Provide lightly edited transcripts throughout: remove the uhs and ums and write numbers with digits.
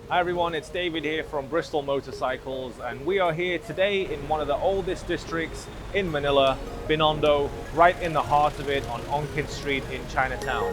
Hi everyone, it's David here from Bristol Motorcycles, and we are here today in one of the oldest districts in Manila, Binondo, right in the heart of it on Ongkin Street in Chinatown.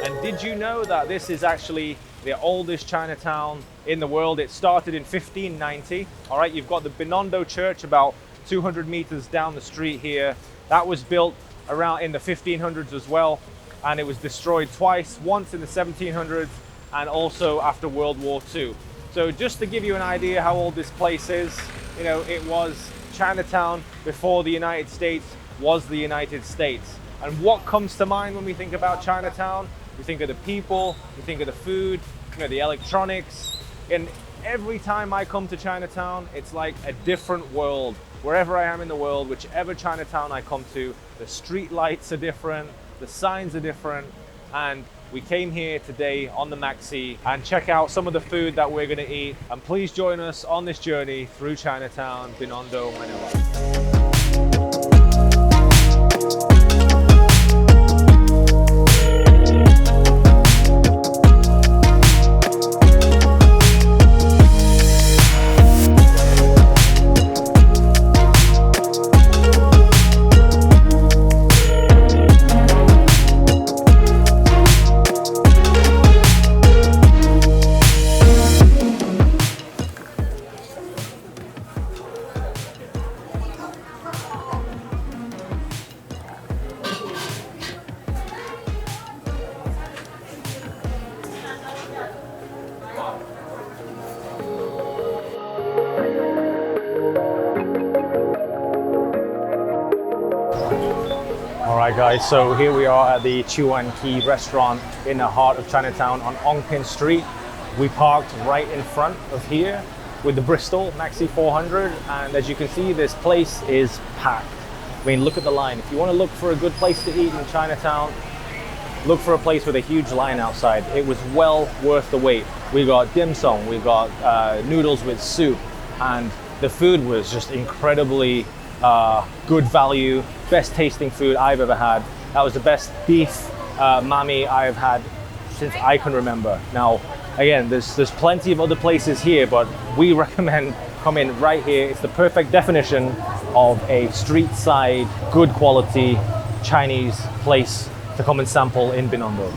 And did you know that this is actually the oldest Chinatown in the world? It started in 1590. All right, you've got the Binondo Church about 200 meters down the street here. That was built around in the 1500s as well, and it was destroyed twice, once in the 1700s and also after World War II. So just to give you an idea how old this place is, you know, it was Chinatown before the United States was the United States. And what comes to mind when we think about Chinatown? We think of the people, we think of the food, you know, the electronics. And every time I come to Chinatown, it's like a different world. Wherever I am in the world, whichever Chinatown I come to, the street lights are different, the signs are different, and we came here today on the Maxi and check out some of the food that we're going to eat. And please join us on this journey through Chinatown, Binondo, Manila. Alright guys, so here we are at the Chuan Key restaurant in the heart of Chinatown on Ongkin Street. We parked right in front of here with the Bristol Maxi 400, and as you can see, this place is packed. I mean, look at the line. If you want to look for a good place to eat in Chinatown, look for a place with a huge line outside. It was well worth the wait. We got dim sum, we got noodles with soup, and the food was just incredibly good value, best tasting food I've ever had. That was the best beef mami I've had since I can remember. Now, again, there's plenty of other places here, but we recommend coming right here. It's the perfect definition of a street side, good quality Chinese place to come and sample in Binondo.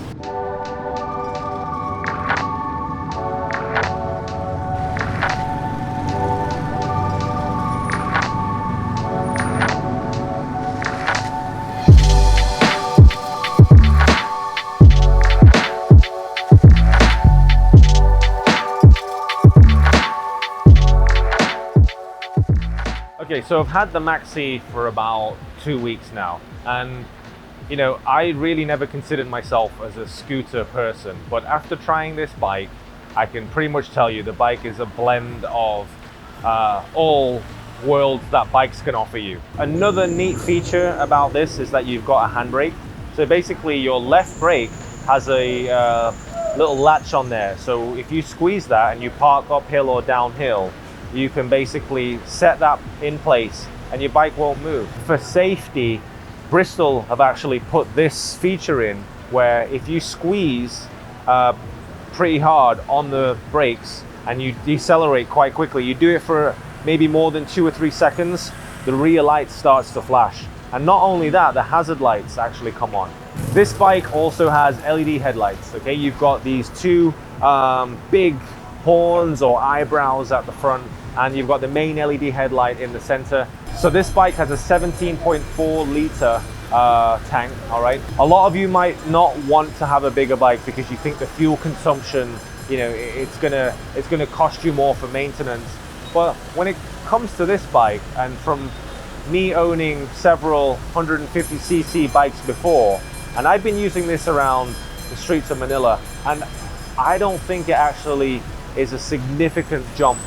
Okay, so I've had the Maxi for about 2 weeks now, and you know, I really never considered myself as a scooter person, but after trying this bike, I can pretty much tell you the bike is a blend of all worlds that bikes can offer you. Another neat feature about this is that you've got a handbrake. So basically your left brake has a little latch on there. So if you squeeze that and you park uphill or downhill, you can basically set that in place and your bike won't move. For safety, Bristol have actually put this feature in where if you squeeze pretty hard on the brakes and you decelerate quite quickly, you do it for maybe more than 2 or 3 seconds, the rear light starts to flash. And not only that, the hazard lights actually come on. This bike also has LED headlights, okay? You've got these two big horns or eyebrows at the front, and you've got the main LED headlight in the center. So this bike has a 17.4 liter tank, all right? A lot of you might not want to have a bigger bike because you think the fuel consumption, you know, it's gonna cost you more for maintenance. But when it comes to this bike, and from me owning several 150cc bikes before, and I've been using this around the streets of Manila, and I don't think it actually is a significant jump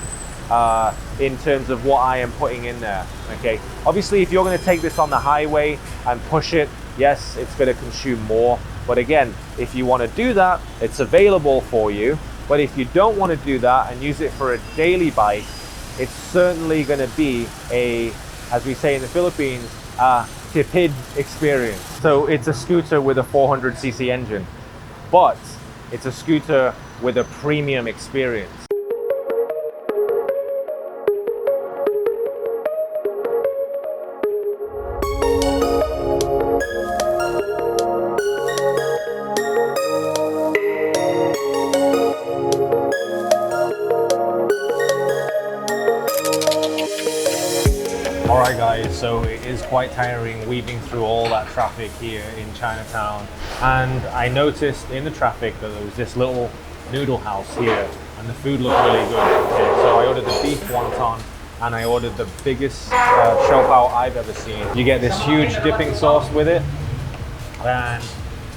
in terms of what I am putting in there, okay? Obviously, if you're gonna take this on the highway and push it, yes, it's gonna consume more. But again, if you wanna do that, it's available for you. But if you don't wanna do that and use it for a daily bike, it's certainly gonna be a, as we say in the Philippines, tepid experience. So it's a scooter with a 400cc engine, but it's a scooter with a premium experience. Alright guys, so it is quite tiring weaving through all that traffic here in Chinatown, and I noticed in the traffic that there was this little noodle house here and the food looked really good. Okay, so I ordered the beef wonton and I ordered the biggest shou pao I've ever seen. You get this huge dipping sauce with it, and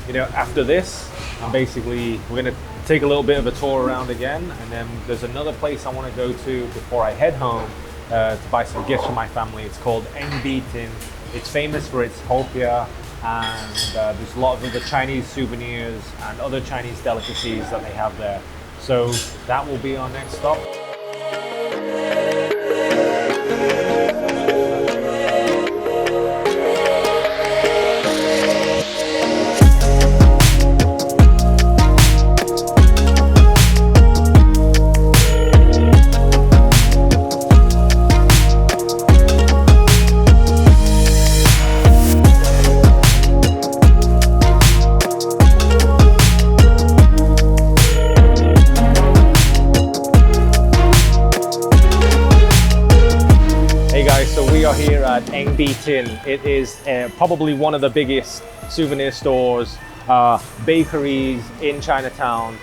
you know, after this we're gonna take a little bit of a tour around again, and then there's another place I want to go to before I head home to buy some gifts for my family. It's called Tin. It's famous for its hopia, and there's a lot of other Chinese souvenirs and other Chinese delicacies that they have there. So that will be our next stop. So we are here at Tin. It is probably one of the biggest souvenir stores, bakeries in Chinatown.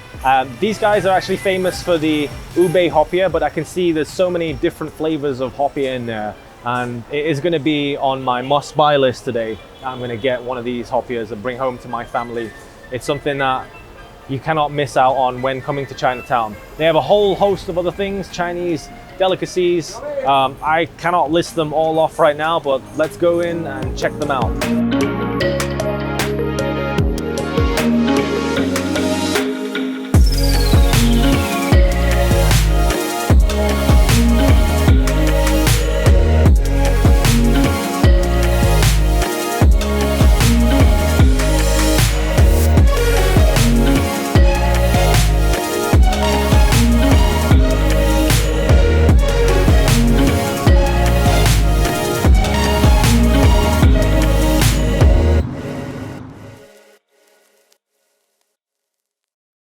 These guys are actually famous for the ube hopia, but I can see there's so many different flavors of hopia in there, and it is going to be on my must-buy list today. I'm going to get one of these hopias and bring home to my family. It's something that you cannot miss out on when coming to Chinatown. They have a whole host of other things, Chinese delicacies. I cannot list them all off right now, but let's go in and check them out.